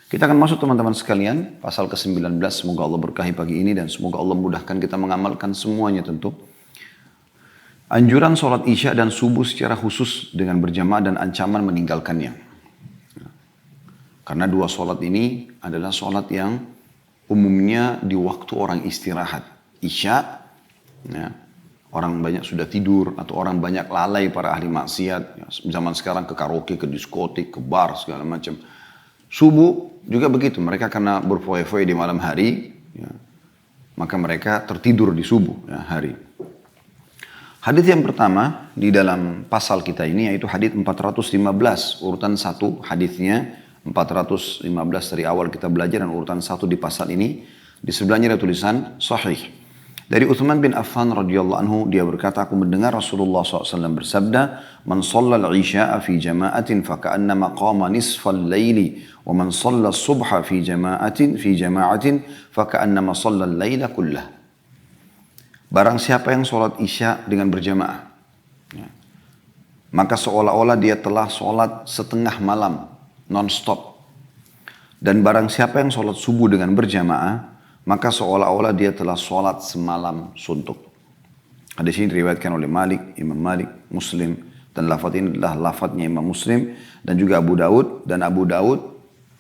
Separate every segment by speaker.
Speaker 1: Kita akan masuk teman-teman sekalian, pasal ke-19. Semoga Allah berkahi pagi ini dan semoga Allah mudahkan kita mengamalkan semuanya tentu. Anjuran sholat isya dan subuh secara khusus dengan berjamaah dan ancaman meninggalkannya. Karena dua sholat ini adalah sholat yang umumnya di waktu orang istirahat. Isya, ya, orang banyak sudah tidur atau orang banyak lalai para ahli maksiat. Ya, zaman sekarang ke karaoke, ke diskotik, ke bar, segala macam. Subuh juga begitu, mereka karena berfoya-foya di malam hari, ya, maka mereka tertidur di subuh ya, hari. Hadits yang pertama di dalam pasal kita ini yaitu hadits 415, urutan 1 haditsnya 415 dari awal kita belajar dan urutan 1 di pasal ini. Di sebelahnya ada tulisan sahih. Dari Uthman bin Affan radhiyallahu anhu, dia berkata, aku mendengar Rasulullah SAW bersabda, man shallal isya'a fi jama'atin faka'annama qama nisfal layli, wa man shallal subha fi jama'atin faka'annama shallal layla kullah. Barang siapa yang sholat isya dengan berjamaah, ya, maka seolah-olah dia telah sholat setengah malam, non-stop. Dan barang siapa yang sholat subuh dengan berjamaah, maka seolah-olah dia telah sholat semalam suntuk. Hadis ini diriwayatkan oleh Imam Malik, Muslim, dan lafaz ini adalah lafaznya Imam Muslim dan juga Abu Daud. Dan Abu Daud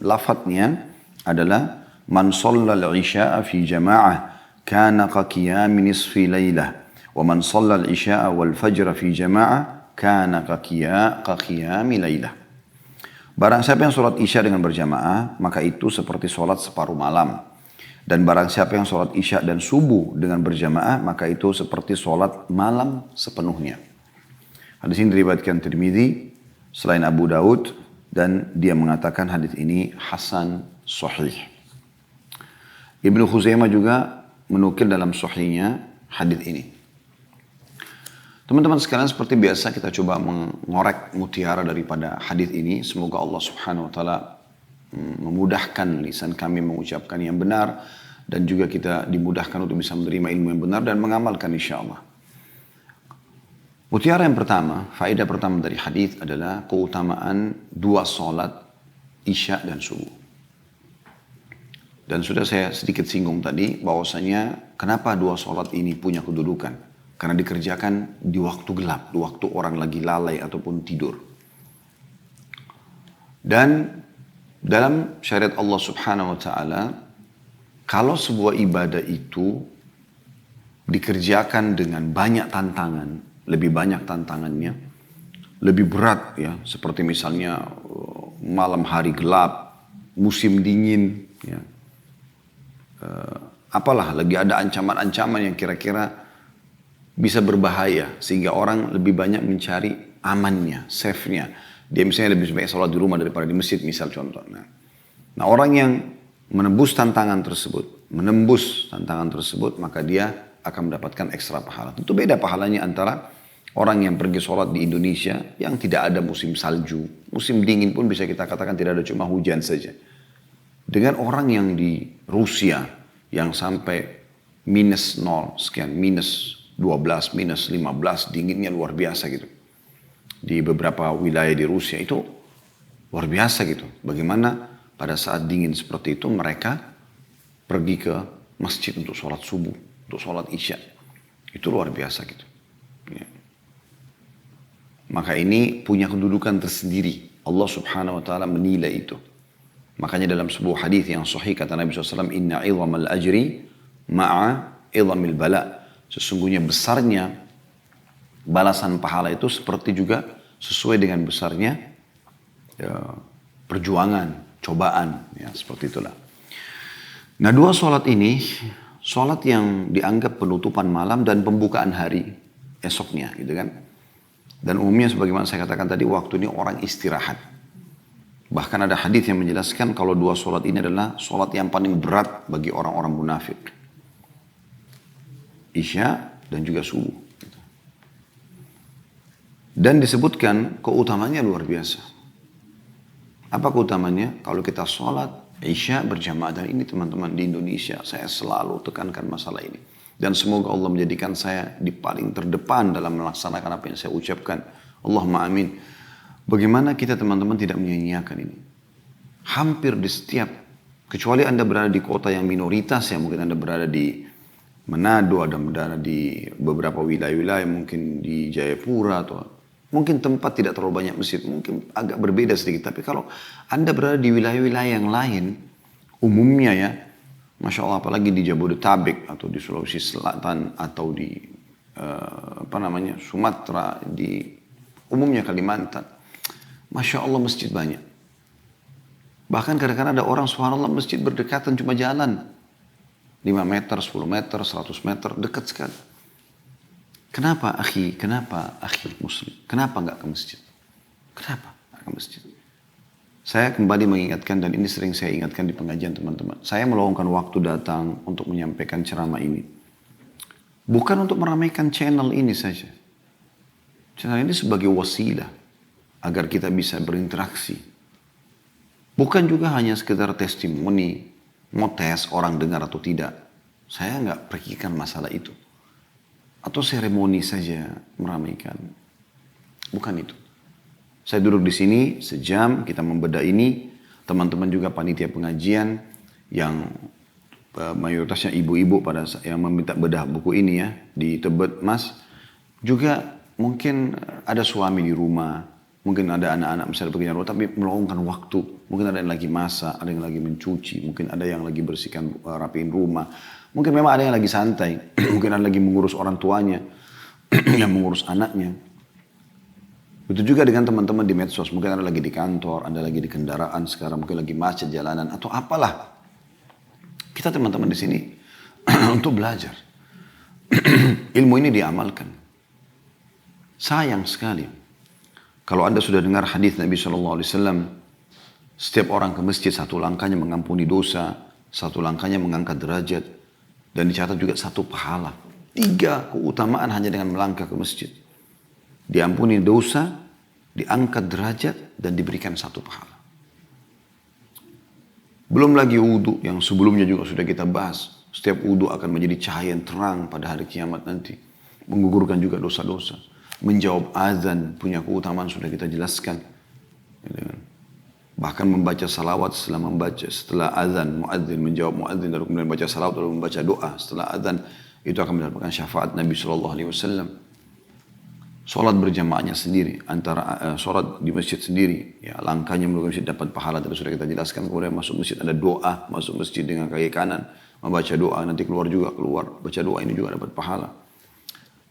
Speaker 1: lafaznya adalah man shallal isya'a fi jama'ah kana ka qiyami nisfi lailah wa man shallal isya'a wal fajr fi jama'ah kana ka qiyami lailah. Barang siapa yang sholat isya dengan berjamaah, maka itu seperti sholat separuh malam. Dan barang siapa yang sholat isya dan subuh dengan berjamaah, maka itu seperti sholat malam sepenuhnya. Hadis ini diriwayatkan Tirmidzi selain Abu Daud, dan dia mengatakan hadis ini hasan sahih. Ibnu Khuzaimah juga menukil dalam sahihnya hadis ini. Teman-teman sekalian, seperti biasa kita coba mengorek mutiara daripada hadis ini. Semoga Allah Subhanahu wa taala memudahkan lisan kami mengucapkan yang benar dan juga kita dimudahkan untuk bisa menerima ilmu yang benar dan mengamalkan insyaallah. Mutiara yang pertama, faedah pertama dari hadis adalah keutamaan dua salat isya dan subuh. Dan sudah saya sedikit singgung tadi bahwasanya kenapa dua salat ini punya kedudukan? Karena dikerjakan di waktu gelap, di waktu orang lagi lalai ataupun tidur. Dan dalam syariat Allah Subhanahu wa taala, kalau sebuah ibadah itu dikerjakan dengan banyak tantangan, lebih banyak tantangannya, lebih berat ya, seperti misalnya malam hari gelap, musim dingin ya. Apalah lagi ada ancaman-ancaman yang kira-kira bisa berbahaya sehingga orang lebih banyak mencari amannya, safe-nya. Dia misalnya lebih banyak sholat di rumah daripada di masjid, misal contoh. Nah, orang yang menembus tantangan tersebut, maka dia akan mendapatkan ekstra pahala. Tentu beda pahalanya antara orang yang pergi sholat di Indonesia yang tidak ada musim salju, musim dingin pun bisa kita katakan tidak ada, cuma hujan saja. Dengan orang yang di Rusia yang sampai minus 0 sekian, minus 12, minus 15, dinginnya luar biasa gitu. Di beberapa wilayah di Rusia itu luar biasa gitu. Bagaimana pada saat dingin seperti itu mereka pergi ke masjid untuk sholat subuh, untuk sholat isya. Itu luar biasa gitu. Ya. Maka ini punya kedudukan tersendiri. Allah Subhanahu wa taala menilai itu. Makanya dalam sebuah hadis yang sahih kata Nabi SAW, inna idhamal ajri ma'a idhamil bala. Sesungguhnya besarnya balasan pahala itu seperti juga sesuai dengan besarnya ya, perjuangan, cobaan, ya seperti itulah. Nah, dua sholat ini, sholat yang dianggap penutupan malam dan pembukaan hari esoknya, gitu kan. Dan umumnya sebagaimana saya katakan tadi, waktu ini orang istirahat. Bahkan ada hadis yang menjelaskan kalau dua sholat ini adalah sholat yang paling berat bagi orang-orang munafik. Isya dan juga subuh. Dan disebutkan keutamanya luar biasa. Apa keutamanya? Kalau kita sholat isya berjamaah, dan ini teman-teman di Indonesia saya selalu tekankan masalah ini. Dan semoga Allah menjadikan saya di paling terdepan dalam melaksanakan apa yang saya ucapkan. Allahumma amin. Bagaimana kita teman-teman tidak menyanyiakan ini? Hampir di setiap, kecuali Anda berada di kota yang minoritas ya, mungkin Anda berada di Manado, ada berada di beberapa wilayah-wilayah, mungkin di Jayapura atau mungkin tempat tidak terlalu banyak masjid, mungkin agak berbeda sedikit. Tapi kalau Anda berada di wilayah-wilayah yang lain, umumnya ya, Masya Allah, apalagi di Jabodetabek atau di Sulawesi Selatan atau di Sumatera, di umumnya Kalimantan, Masya Allah masjid banyak. Bahkan kadang-kadang ada orang, subhanallah, masjid berdekatan cuma jalan 5 meter, 10 meter, 100 meter, dekat sekali. Kenapa akhi muslim? Kenapa nggak ke masjid? Kenapa nggak ke masjid? Saya kembali mengingatkan, dan ini sering saya ingatkan di pengajian teman-teman. Saya meluangkan waktu datang untuk menyampaikan ceramah ini. Bukan untuk meramaikan channel ini saja. Channel ini sebagai wasilah agar kita bisa berinteraksi. Bukan juga hanya sekedar testimoni, mau tes orang dengar atau tidak. Saya nggak perhatikan masalah itu. Atau seremoni saja meramaikan. Bukan itu. Saya duduk di sini sejam, kita membedah ini. Teman-teman juga panitia pengajian yang mayoritasnya ibu-ibu pada yang meminta bedah buku ini ya di Tebet Mas. Juga mungkin ada suami di rumah, mungkin ada anak-anak misalnya pekerjaan rumah, tapi meluangkan waktu. Mungkin ada yang lagi masak, ada yang lagi mencuci, mungkin ada yang lagi bersihkan, rapiin rumah. Mungkin memang ada yang lagi santai, mungkin ada lagi mengurus orang tuanya, yang mengurus anaknya. Begitu juga dengan teman-teman di medsos, mungkin ada lagi di kantor, ada lagi di kendaraan sekarang, mungkin lagi macet jalanan, atau apalah. Kita teman-teman di sini untuk belajar. Ilmu ini diamalkan. Sayang sekali. Kalau Anda sudah dengar hadis Nabi SAW, setiap orang ke masjid satu langkahnya mengampuni dosa, satu langkahnya mengangkat derajat, dan dicatat juga satu pahala. 3 keutamaan hanya dengan melangkah ke masjid. Diampuni dosa, diangkat derajat, dan diberikan satu pahala. Belum lagi wudhu yang sebelumnya juga sudah kita bahas. Setiap wudhu akan menjadi cahaya yang terang pada hari kiamat nanti. Menggugurkan juga dosa-dosa. Menjawab azan punya keutamaan sudah kita jelaskan. Bahkan membaca salawat setelah azan, muadzin menjawab muadzin, lalu kemudian baca salawat, lalu membaca doa setelah azan, itu akan mendapatkan syafaat Nabi SAW. Sholat berjamaahnya sendiri, antara sholat di masjid sendiri, ya langkahnya menuju masjid dapat pahala, tadi sudah kita jelaskan. Kemudian masuk masjid ada doa, masuk masjid dengan kaki kanan, membaca doa, nanti keluar, baca doa ini juga dapat pahala.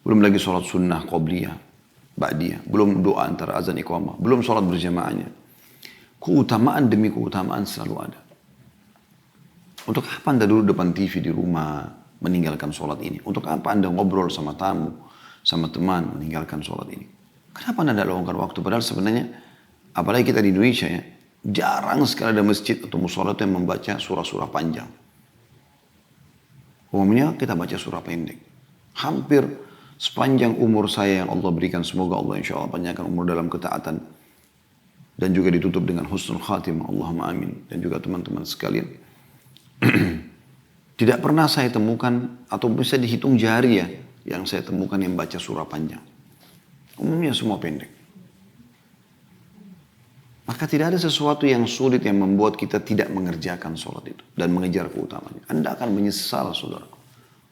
Speaker 1: Belum lagi sholat sunnah qobliyah, ba'diyah, belum doa antara azan iqamah, belum sholat berjamaahnya. Keutamaan demi keutamaan selalu ada. Untuk apa Anda duduk depan TV di rumah meninggalkan sholat ini? Untuk apa Anda ngobrol sama tamu, sama teman meninggalkan sholat ini? Kenapa Anda tidak luangkan waktu? Padahal sebenarnya, apalagi kita di Indonesia ya, jarang sekali ada masjid atau musola yang membaca surah-surah panjang. Umumnya kita baca surah pendek. Hampir sepanjang umur saya yang Allah berikan, semoga Allah insya Allah panjangkan umur dalam ketaatan. Dan juga ditutup dengan husnul khatimah, Allahumma amin. Dan juga teman-teman sekalian. Tidak pernah saya temukan, atau bisa dihitung jari ya, yang saya temukan yang baca surah panjang. Umumnya semua pendek. Maka tidak ada sesuatu yang sulit yang membuat kita tidak mengerjakan sholat itu. Dan mengejar keutamaannya. Anda akan menyesal saudaraku.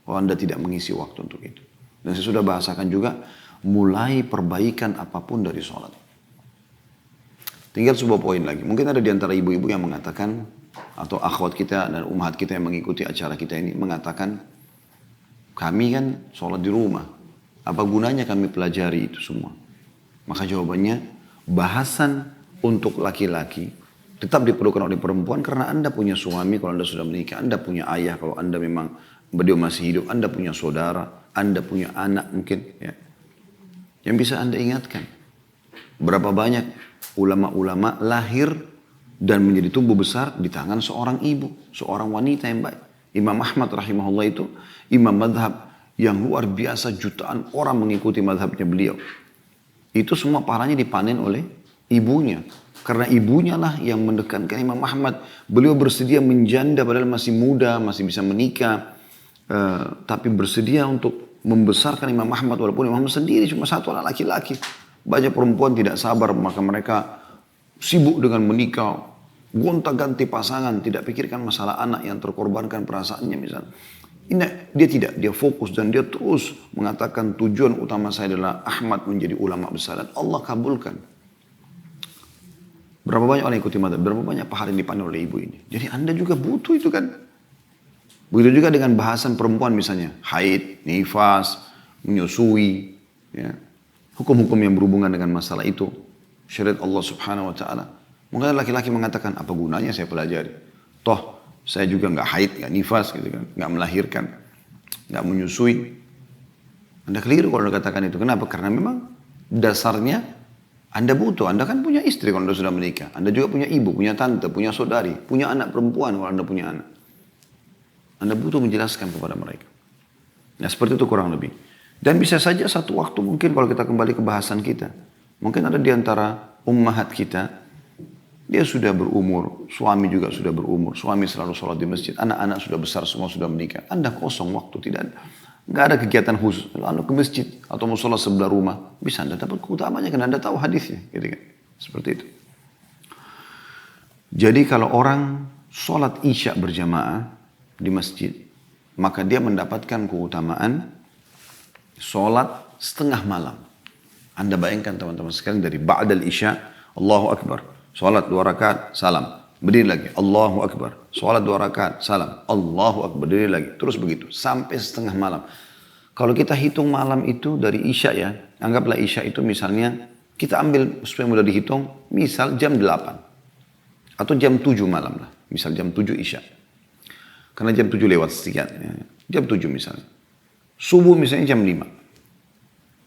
Speaker 1: Kalau Anda tidak mengisi waktu untuk itu. Dan saya sudah bahasakan juga, mulai perbaikan apapun dari sholat. Tinggal sebuah poin lagi. Mungkin ada di antara ibu-ibu yang mengatakan, atau akhwat kita dan ummahat kita yang mengikuti acara kita ini mengatakan, kami kan sholat di rumah. Apa gunanya kami pelajari itu semua? Maka jawabannya, bahasan untuk laki-laki tetap diperlukan oleh perempuan karena Anda punya suami kalau Anda sudah menikah. Anda punya ayah kalau Anda memang beliau masih hidup. Anda punya saudara. Anda punya anak mungkin. Ya. Yang bisa Anda ingatkan. Berapa banyak ulama-ulama lahir dan menjadi tumbuh besar di tangan seorang ibu, seorang wanita yang baik. Imam Ahmad rahimahullah itu imam madhab yang luar biasa, jutaan orang mengikuti madhabnya beliau. Itu semua pahalanya dipanen oleh ibunya. Karena ibunya lah yang mendekankan Imam Ahmad. Beliau bersedia menjanda padahal masih muda, masih bisa menikah. Tapi bersedia untuk membesarkan Imam Ahmad walaupun Imam Ahmad sendiri cuma satu anak laki-laki. Banyak perempuan tidak sabar, maka mereka sibuk dengan menikah, gonta-ganti pasangan, tidak pikirkan masalah anak yang terkorbankan perasaannya misalnya. Ini dia tidak, dia fokus dan dia terus mengatakan tujuan utama saya adalah Ahmad menjadi ulama besar dan Allah kabulkan. Berapa banyak orang ikuti madhab, berapa banyak pahala yang dipandu oleh ibu ini. Jadi Anda juga butuh itu kan. Begitu juga dengan bahasan perempuan misalnya, haid, nifas, menyusui, ya. Hukum-hukum yang berhubungan dengan masalah itu, syariat Allah Subhanahu wa taala. Mungkin laki-laki mengatakan, apa gunanya saya pelajari? Toh saya juga nggak haid, nggak nifas gitu kan, nggak melahirkan, nggak menyusui. Anda keliru kalau Anda katakan itu. Kenapa? Karena memang dasarnya Anda butuh. Anda kan punya istri kalau Anda sudah menikah. Anda juga punya ibu, punya tante, punya saudari, punya anak perempuan kalau Anda punya anak. Anda butuh menjelaskan kepada mereka. Nah seperti itu kurang lebih. Dan bisa saja satu waktu mungkin kalau kita kembali ke bahasan kita. Mungkin ada di antara ummahat kita, dia sudah berumur, suami juga sudah berumur, suami selalu sholat di masjid, anak-anak sudah besar, semua sudah menikah. Anda kosong waktu, tidak ada. Nggak ada kegiatan khusus. Lalu ke masjid atau musola sebelah rumah, bisa Anda dapat keutamanya karena Anda tahu hadisnya. Gitu kan? Seperti itu. Jadi kalau orang sholat isya berjamaah di masjid, maka dia mendapatkan keutamaan sholat setengah malam. Anda bayangkan teman-teman sekalian dari ba'dal isya, Allahu Akbar. Salat 2 rakaat, salam. Berdiri lagi, Allahu Akbar. Salat 2 rakaat, salam. Allahu Akbar, berdiri lagi. Terus begitu, sampai setengah malam. Kalau kita hitung malam itu dari isya ya, anggaplah isya itu misalnya, kita ambil supaya mudah dihitung, misal jam 8. Atau jam 7 malam lah. Misal jam 7 isya. Karena jam 7 lewat sekian. Ya. Jam 7 misalnya. Subuh misalnya jam 5.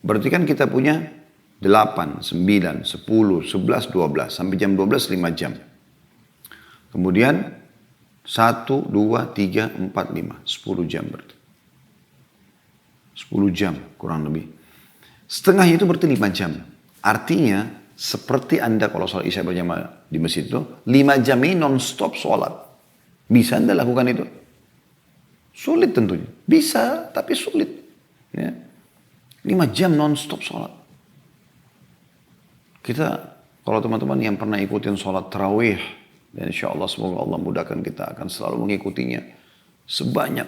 Speaker 1: Berarti kan kita punya 8, 9, 10, 11, 12. Sampai jam 12, 5 jam. Kemudian 1, 2, 3, 4, 5. 10 jam berarti. 10 jam kurang lebih. Setengah itu berarti 5 jam. Artinya seperti Anda kalau sholat isya berjamaah di masjid itu, 5 jam ini non-stop sholat. Bisa Anda lakukan itu? Sulit tentunya. Bisa, tapi sulit. Ya. 5 jam non-stop sholat. Kita, kalau teman-teman yang pernah ikutin sholat tarawih, dan insya Allah semoga Allah mudahkan kita akan selalu mengikutinya sebanyak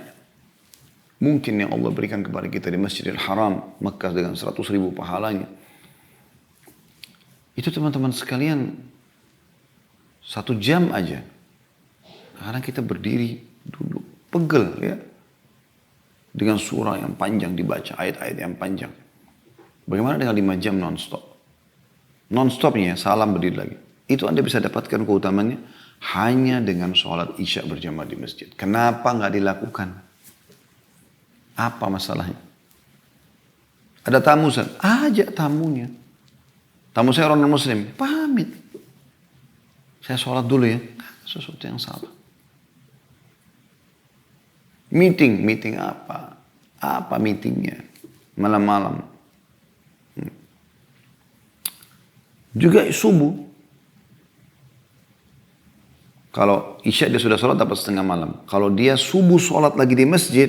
Speaker 1: mungkin yang Allah berikan kepada kita di Masjidil Haram, Makkah dengan 100.000 pahalanya. Itu teman-teman sekalian, 1 jam aja. Kadang kita berdiri, duduk, pegel ya. Dengan surah yang panjang dibaca, ayat-ayat yang panjang. Bagaimana dengan 5 jam non-stop? Non-stopnya, salam berdiri lagi. Itu Anda bisa dapatkan keutamaannya hanya dengan sholat isya berjamaah di masjid. Kenapa nggak dilakukan? Apa masalahnya? Ada tamu, ajak tamunya. Tamu saya orang non-muslim, pamit. Saya sholat dulu ya. Sesuatu yang salah. Meeting apa? Apa meetingnya? Malam-malam. Juga subuh. Kalau isya dia sudah sholat dapat setengah malam. Kalau dia subuh sholat lagi di masjid,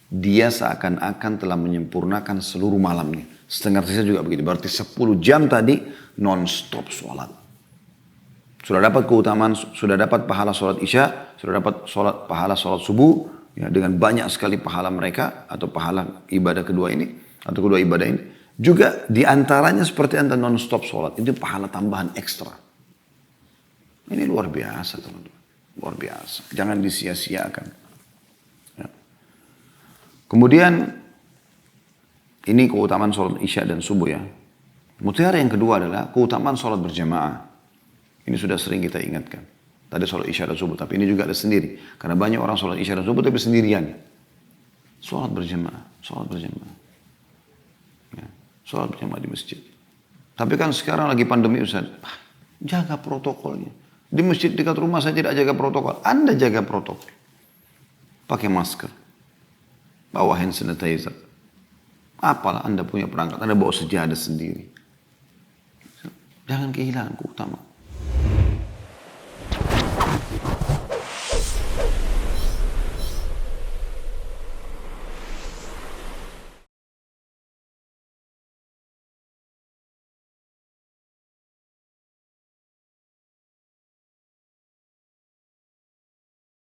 Speaker 1: dia seakan-akan telah menyempurnakan seluruh malamnya. Setengah sisa juga begitu. Berarti 10 jam tadi non-stop sholat. Sudah dapat keutamaan, sudah dapat pahala sholat isya, sudah dapat pahala sholat subuh, ya, dengan banyak sekali pahala mereka, atau pahala ibadah kedua ini, atau kedua ibadah ini. Juga diantaranya seperti Anda non-stop sholat. Itu pahala tambahan ekstra. Ini luar biasa teman-teman. Luar biasa. Jangan disia-siakan. Ya. Kemudian, ini keutamaan sholat isya dan subuh ya. Mutiara yang kedua adalah keutamaan sholat berjamaah. Ini sudah sering kita ingatkan. Tadi sholat isya dan subuh. Tapi ini juga ada sendiri. Karena banyak orang sholat isya dan subuh tapi sendirian. Sholat berjamaah. Sholat berjamaah. Ya. Sholat berjamaah di masjid. Tapi kan sekarang lagi pandemi Ustaz, jaga protokolnya. Di masjid dekat rumah saya tidak jaga protokol. Anda jaga protokol. Pakai masker. Bawa hand sanitizer. Apalah Anda punya perangkat. Anda bawa sejadah sendiri. Jangan kehilangan keutamaan.